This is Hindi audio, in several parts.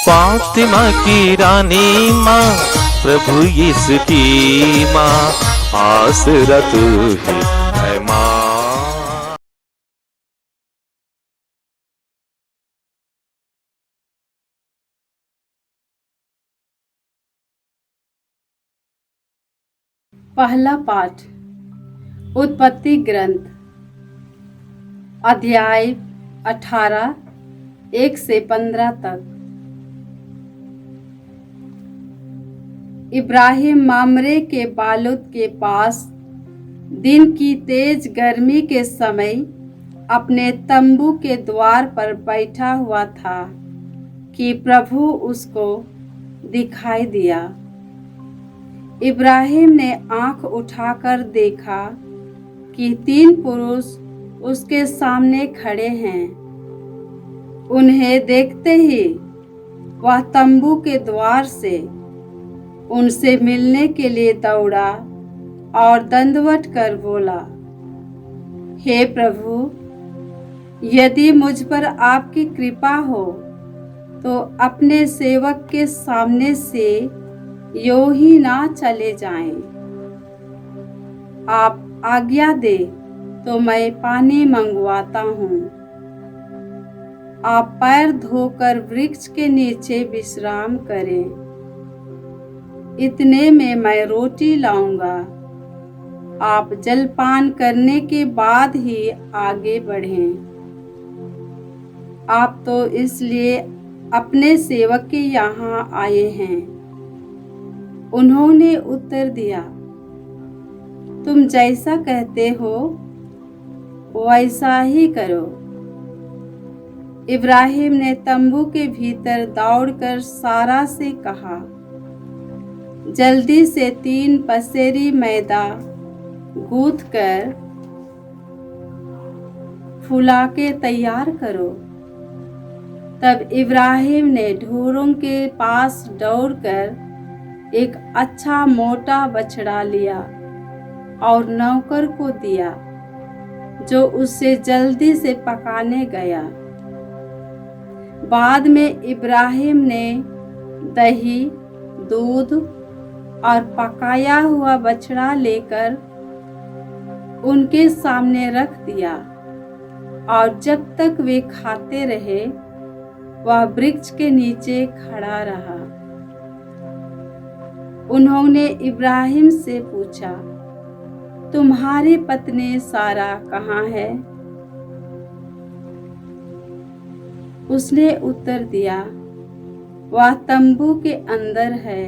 फातिमा की रानी माँ, प्रभु यीशु की माँ, आसरा तू ही है माँ। पहला पाठ उत्पत्ति ग्रंथ अध्याय 18 1 से 15 तक। इब्राहिम मामरे के बालूत के पास दिन की तेज गर्मी के समय अपने तंबू के द्वार पर बैठा हुआ था कि प्रभु उसको दिखाई दिया। इब्राहिम ने आंख उठाकर देखा कि 3 पुरुष उसके सामने खड़े हैं। उन्हें देखते ही वह तंबू के द्वार से उनसे मिलने के लिए दौड़ा और दंडवत कर बोला, हे प्रभु, यदि मुझ पर आपकी कृपा हो तो अपने सेवक के सामने से यूं ही ना चले जाएं। आप आज्ञा दे तो मैं पानी मंगवाता हूँ। आप पैर धोकर वृक्ष के नीचे विश्राम करें। इतने में मैं रोटी लाऊंगा। आप जलपान करने के बाद ही आगे बढ़ें। आप तो इसलिए अपने सेवक के यहाँ आए हैं। उन्होंने उत्तर दिया, तुम जैसा कहते हो वैसा ही करो। इब्राहिम ने तंबू के भीतर दौड़कर सारा से कहा, जल्दी से 3 पसेरी मैदा गूंथ कर फुला के तैयार करो। तब इब्राहिम ने ढोरों के पास दौड़कर एक अच्छा मोटा बछड़ा लिया और नौकर को दिया, जो उससे जल्दी से पकाने गया। बाद में इब्राहिम ने दही, दूध और पकाया हुआ बछड़ा लेकर उनके सामने रख दिया, और जब तक वे खाते रहे वह वृक्ष के नीचे खड़ा रहा। उन्होंने इब्राहिम से पूछा, तुम्हारी पत्नी सारा कहाँ है? उसने उत्तर दिया, वह तंबू के अंदर है।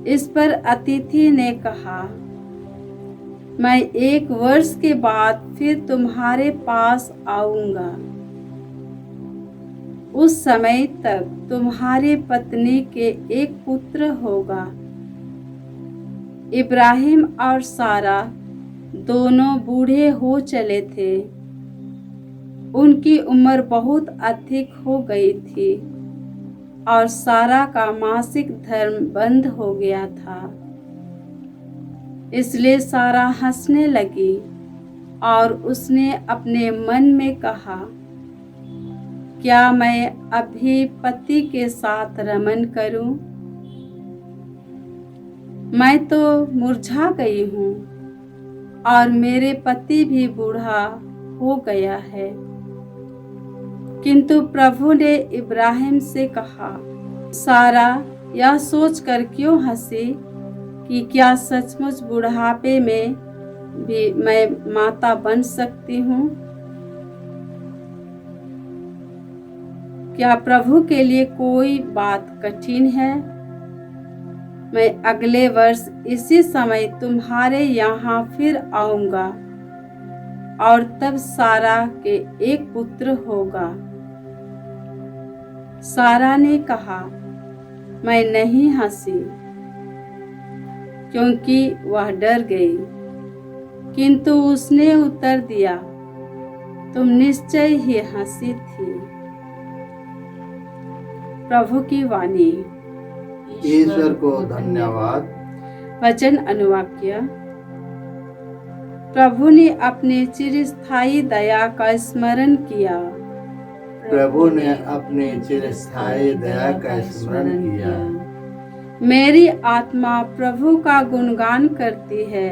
इस पर अतिथि ने कहा, मैं 1 वर्ष के बाद फिर तुम्हारे पास आऊंगा। उस समय तक तुम्हारी पत्नी के एक पुत्र होगा। इब्राहिम और सारा दोनों बूढ़े हो चले थे। उनकी उम्र बहुत अधिक हो गई थी और सारा का मासिक धर्म बंद हो गया था। इसलिए सारा हंसने लगी और उसने अपने मन में कहा, क्या मैं अभी पति के साथ रमन करूं? मैं तो मुरझा गई हूँ और मेरे पति भी बूढ़ा हो गया है। किंतु प्रभु ने इब्राहिम से कहा, सारा यह सोचकर क्यों हंसी कि क्या सचमुच बुढ़ापे में भी मैं माता बन सकती हूँ? क्या प्रभु के लिए कोई बात कठिन है? मैं अगले वर्ष इसी समय तुम्हारे यहाँ फिर आऊंगा और तब सारा के एक पुत्र होगा। सारा ने कहा, मैं नहीं हंसी, क्योंकि वह डर गई। किंतु उसने उत्तर दिया, तुम निश्चय ही हंसी थी। प्रभु की वाणी। ईश्वर को धन्यवाद। वचन अनुवाक्य। प्रभु ने अपने चिरस्थायी दया का स्मरण किया। प्रभु ने अपनी चिरस्थायी दया का स्मरण किया। मेरी आत्मा प्रभु का गुणगान करती है।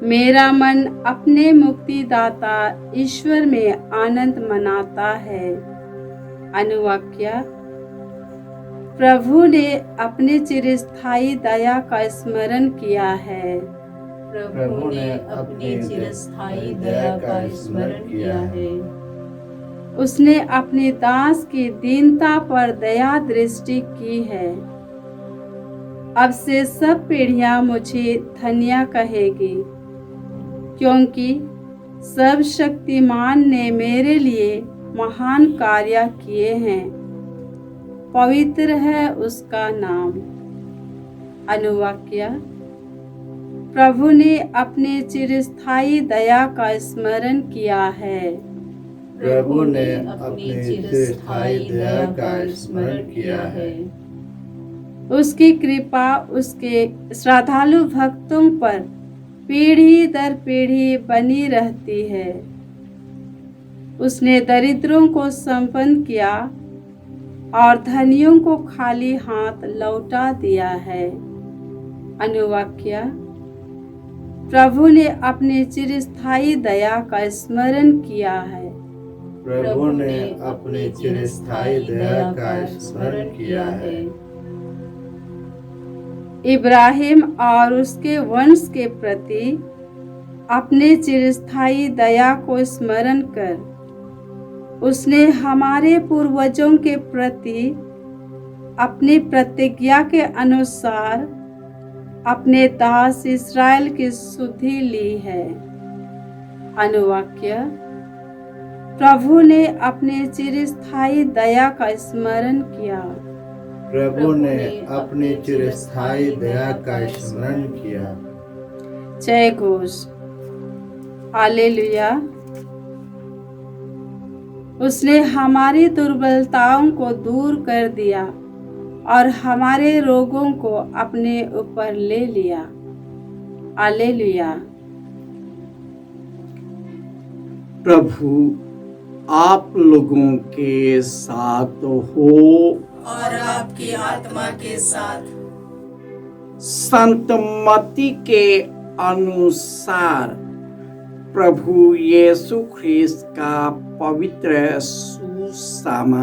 मेरा मन अपने मुक्तिदाता ईश्वर में आनंद मनाता है। अनुवाक्य। प्रभु ने अपने चिरस्थायी दया का स्मरण किया है। प्रभु ने अपनी चिरस्थायी दया का स्मरण किया है। उसने अपने दास की दीनता पर दया दृष्टि की है। अब से सब पीढ़ियां मुझे धन्य कहेगी, क्योंकि सर्वशक्तिमान ने मेरे लिए महान कार्य किए हैं। पवित्र है उसका नाम। अनुवाक्य। प्रभु ने अपने चिरस्थायी दया का स्मरण किया है। प्रभु ने अपनी चिरस्थायी दया का स्मरण किया है। उसकी कृपा उसके श्रद्धालु भक्तों पर पीढ़ी दर पीढ़ी बनी रहती है। उसने दरिद्रों को संपन्न किया और धनियों को खाली हाथ लौटा दिया है। अनुवाक्य। प्रभु ने अपने चिरस्थायी दया का स्मरण किया है। प्रभु ने अपनी चिरस्थायी दया का स्मरण किया है। इब्राहिम और उसके वंश के प्रति अपने चिरस्थायी दया को स्मरण कर उसने हमारे पूर्वजों के प्रति अपनी प्रतिज्ञा के अनुसार अपने दास इस्राएल की सुधि ली है। अनुवाक्य। प्रभु ने अपने चिरस्थायी दया का स्मरण किया। प्रभु ने अपनी चिरस्थायी दया का स्मरण किया। जय घोष। हालेलुया। उसने हमारी दुर्बलताओं को दूर कर दिया और हमारे रोगों को अपने ऊपर ले लिया। हालेलुया। प्रभु आप लोगों के साथ हो और आपकी आत्मा के साथ। संत मत्ती के अनुसार प्रभु यीशु ख्रिस्त का पवित्र सुसमाचार।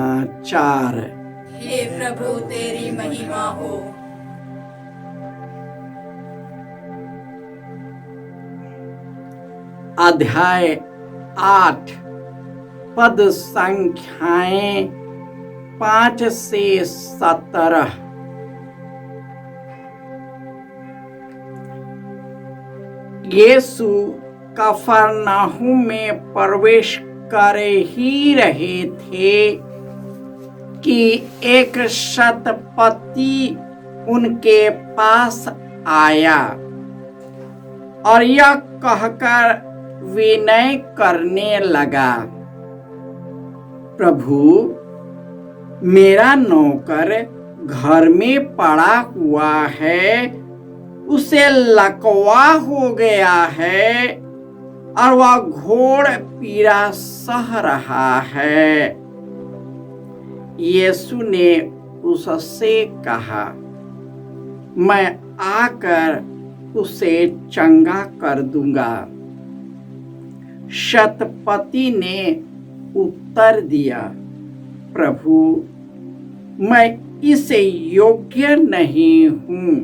हे प्रभु तेरी महिमा हो। अध्याय 8 पद संख्याएं 5 से 17। यीशु कफरनहूम में प्रवेश कर ही रहे थे कि एक शतपति उनके पास आया और यह कहकर विनय करने लगा, प्रभु मेरा नौकर घर में पड़ा हुआ है, उसे लकवा हो गया है और वह घोर पीड़ा सह रहा है। यीशु ने उससे कहा, मैं आकर उसे चंगा कर दूंगा। शतपति ने उत्तर दिया, प्रभु मैं इसे योग्य नहीं हूं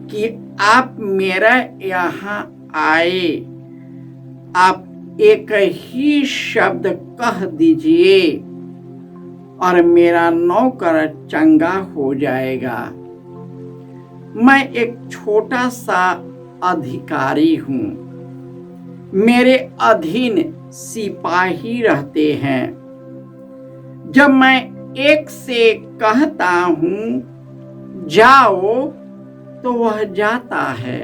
कि आप मेरे यहाँ आए। आप एक ही शब्द कह दीजिए और मेरा नौकर चंगा हो जाएगा। मैं एक छोटा सा अधिकारी हूँ, मेरे अधीन सिपाही रहते हैं। जब मैं एक से कहता हूँ जाओ तो वह जाता है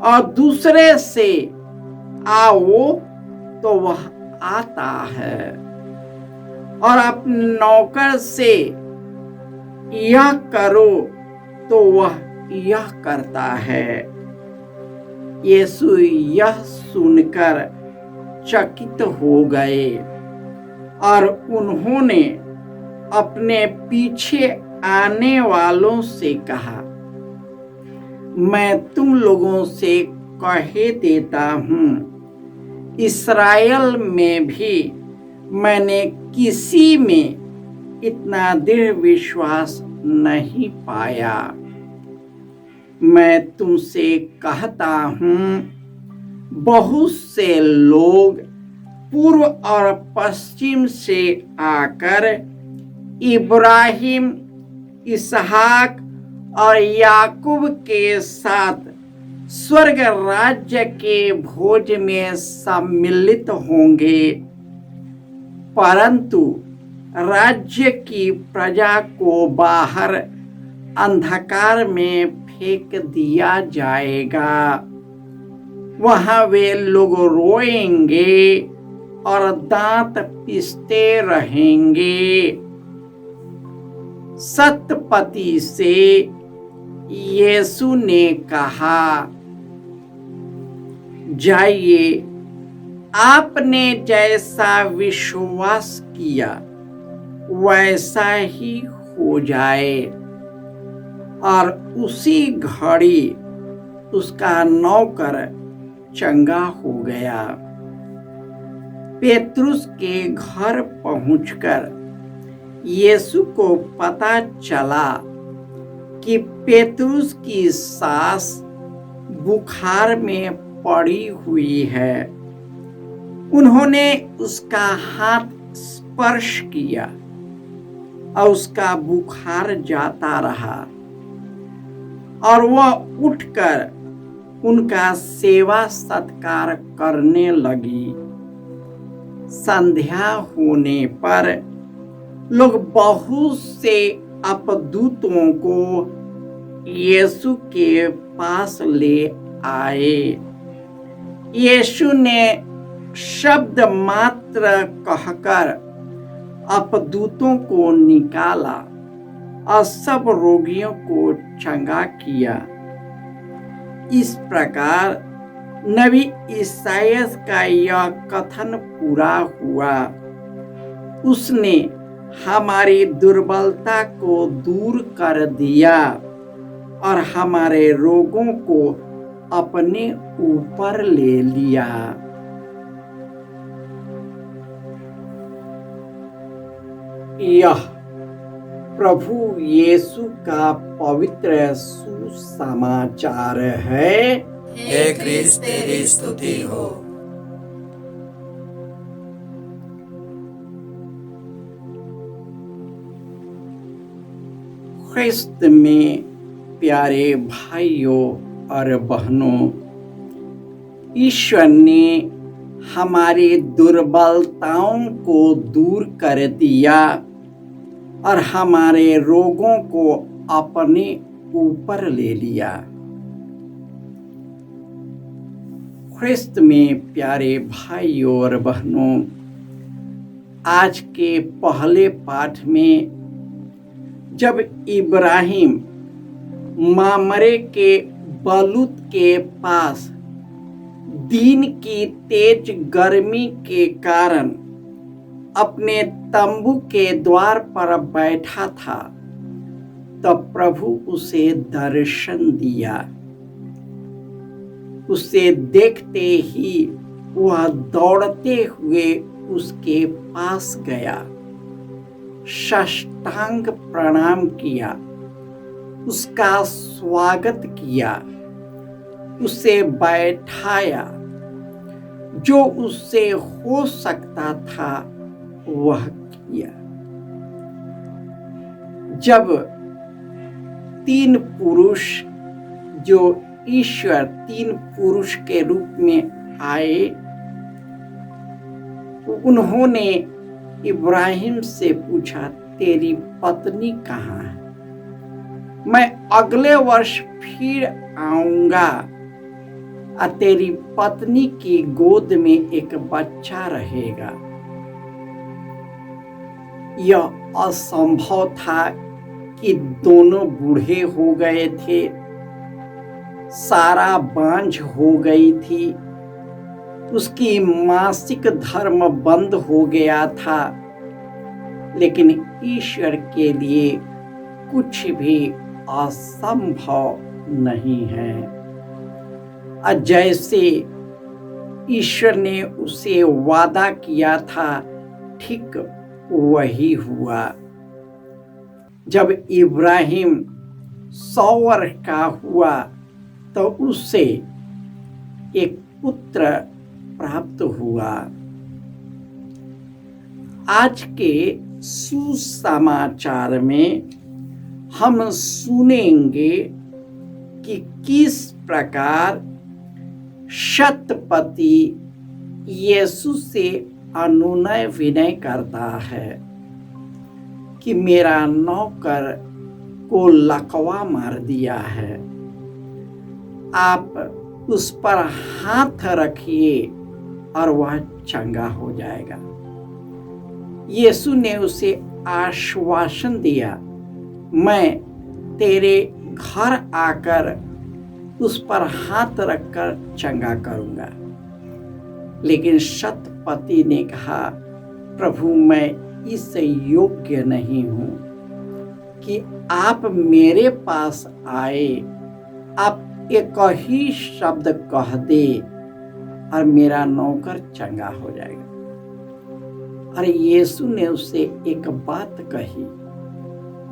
और दूसरे से आओ तो वह आता है और अपने नौकर से यह करो तो वह यह करता है। यीशु यह सुनकर चकित हो गए और उन्होंने अपने पीछे आने वालों से कहा, मैं तुम लोगों से कहे देता हूं, इस्राएल में भी मैंने किसी में इतना दृढ़ विश्वास नहीं पाया। मैं तुमसे कहता हूं, बहुत से लोग पूर्व और पश्चिम से आकर इब्राहिम, इसहाक और याकूब के साथ स्वर्ग राज्य के भोज में सम्मिलित होंगे, परंतु राज्य की प्रजा को बाहर अंधकार में फेंक दिया जाएगा। वहां वे लोग रोएंगे और दांत पीसते रहेंगे। सतपति से यीशु ने कहा, जाइए, आपने जैसा विश्वास किया वैसा ही हो जाए। और उसी घड़ी उसका नौकर चंगा हो गया। पेतरुस के घर पहुंचकर यीशु को पता चला कि पेतरुस की सास बुखार में पड़ी हुई है। उन्होंने उसका हाथ स्पर्श किया और उसका बुखार जाता रहा और वह उठकर उनका सेवा सत्कार करने लगी। संध्या होने पर लोग बहुत से अपदूतों को यीशु के पास ले आए। यीशु ने शब्द मात्र कहकर अपदूतों को निकाला और सब रोगियों को चंगा किया। इस प्रकार नबी ईसाइया का यह कथन पूरा हुआ, उसने हमारी दुर्बलता को दूर कर दिया और हमारे रोगों को अपने ऊपर ले लिया। यह प्रभु यीशु का पवित्र सुसमाचार है। हे क्रिस्त, तेरी स्तुति हो। ख्रिस्त में प्यारे भाइयों और बहनों, ईश्वर ने हमारी दुर्बलताओं को दूर कर दिया और हमारे रोगों को अपने ऊपर ले लिया। ख्रिस्त में प्यारे भाइयों और बहनों, आज के पहले पाठ में जब इब्राहिम मामरे के बलूत के पास दिन की तेज गर्मी के कारण अपने तंबू के द्वार पर बैठा था, तब प्रभु उसे दर्शन दिया। उसे देखते ही वह दौड़ते हुए उसके पास गया, साष्टांग प्रणाम किया, उसका स्वागत किया, उसे बैठाया। जो उससे हो सकता था वह किया। जब तीन पुरुष, जो ईश्वर तीन पुरुष के रूप में आए, उन्होंने इब्राहिम से पूछा, तेरी पत्नी कहाँ है? मैं अगले वर्ष फिर आऊंगा और तेरी पत्नी की गोद में एक बच्चा रहेगा। यह असंभव था कि दोनों बूढ़े हो गए थे, सारा बांझ हो गई थी, उसकी मासिक धर्म बंद हो गया था लेकिन ईश्वर के लिए कुछ भी असंभव नहीं है। जैसे ईश्वर ने उसे वादा किया था, ठीक वही हुआ। जब इब्राहिम 100 वर्ष का हुआ तो उसे एक पुत्र प्राप्त हुआ। आज के सुसमाचार में हम सुनेंगे कि किस प्रकार शतपति यीशु से अनुनय विनय करता है कि मेरा नौकर को लकवा मार दिया है, आप उस पर हाथ रखिए और वह चंगा हो जाएगा। यीशु ने उसे आश्वासन दिया, मैं तेरे घर आकर उस पर हाथ रखकर चंगा करूंगा। लेकिन शतपति ने कहा, प्रभु मैं इस योग्य नहीं हूं कि आप मेरे पास आए, आप एक ही शब्द कह दे और मेरा नौकर चंगा हो जाएगा। और यीशु ने उसे एक बात कही,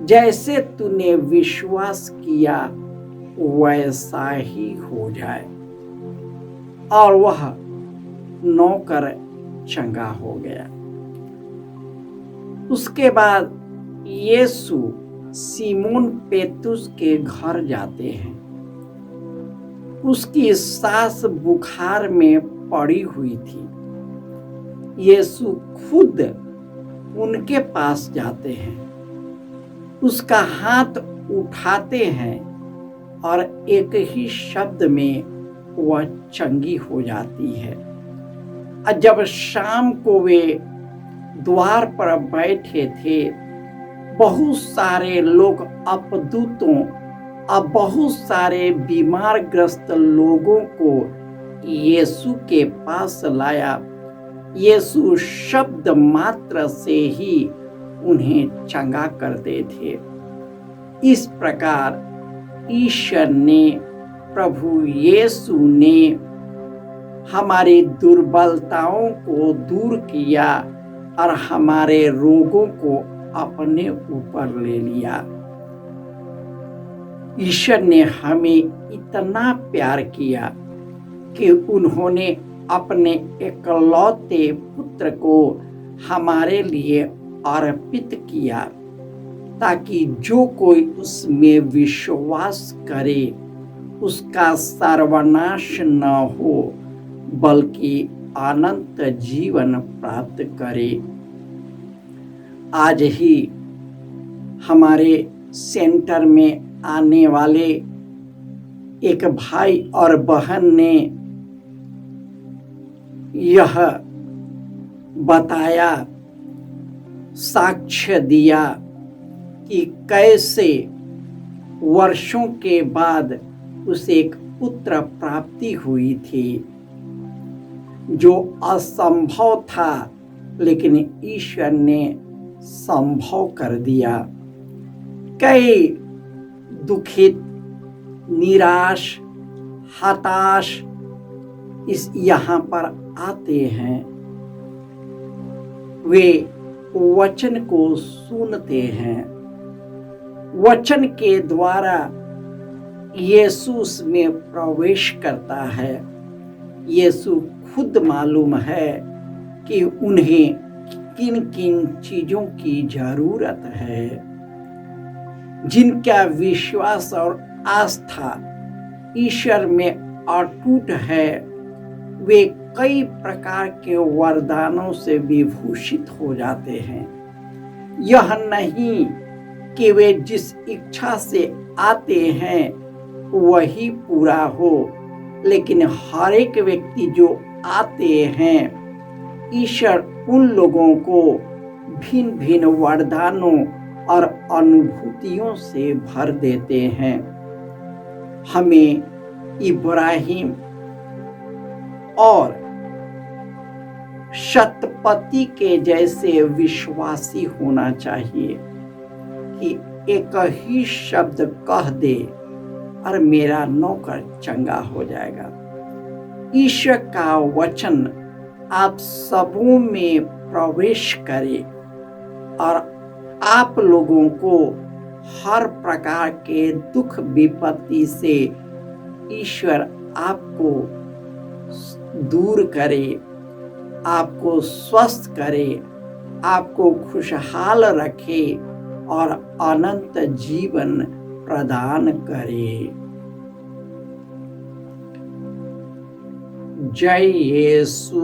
जैसे तूने विश्वास किया वैसा ही हो जाए। और वह नौकर चंगा हो गया। उसके बाद यीशु सीमोन पेतरुस के घर जाते हैं। उसकी सास बुखार में पड़ी हुई थी। यीशु खुद उनके पास जाते हैं, उसका हाथ उठाते हैं और एक ही शब्द में वह चंगी हो जाती है। और जब शाम को वे द्वार पर बैठे थे, बहुत सारे लोग अपदूतों और बहुत सारे बीमार ग्रस्त लोगों को यीशु के पास लाया। यीशु शब्द मात्र से ही उन्हें चंगा करते थे। इस प्रकार ईश्वर ने, प्रभु यीशु ने हमारी दुर्बलताओं को दूर किया और हमारे रोगों को अपने ऊपर ले लिया। ईश्वर ने हमें इतना प्यार किया कि उन्होंने अपने एकलौते पुत्र को हमारे लिए अर्पित किया, ताकि जो कोई उसमें विश्वास करे उसका सर्वनाश न हो, बल्कि अनंत जीवन प्राप्त करे। आज ही हमारे सेंटर में आने वाले एक भाई और बहन ने यह बताया, साक्ष्य दिया कि कैसे वर्षों के बाद उसे एक पुत्र प्राप्ति हुई थी, जो असंभव था लेकिन ईश्वर ने संभव कर दिया। कई दुखित, निराश, हताश इस यहाँ पर आते हैं। वे वचन को सुनते हैं, वचन के द्वारा यीशु में प्रवेश करता है। यीशु खुद मालूम है कि उन्हें किन किन चीजों की जरूरत है। जिनका विश्वास और आस्था ईश्वर में अटूट है, वे कई प्रकार के वरदानों से विभूषित हो जाते हैं। यह नहीं कि वे जिस इच्छा से आते हैं वही पूरा हो, लेकिन हर एक व्यक्ति जो आते हैं, ईश्वर उन लोगों को भिन्न भिन्न वरदानों और अनुभूतियों से भर देते हैं। हमें इब्राहिम और शतपति के जैसे विश्वासी होना चाहिए कि एक ही शब्द कह दे और मेरा नौकर चंगा हो जाएगा। ईश्वर का वचन आप सबों में प्रवेश करे और आप लोगों को हर प्रकार के दुख विपत्ति से ईश्वर आपको दूर करे, आपको स्वस्थ करे, आपको खुशहाल रखे और अनंत जीवन प्रदान करे। जय यीशु।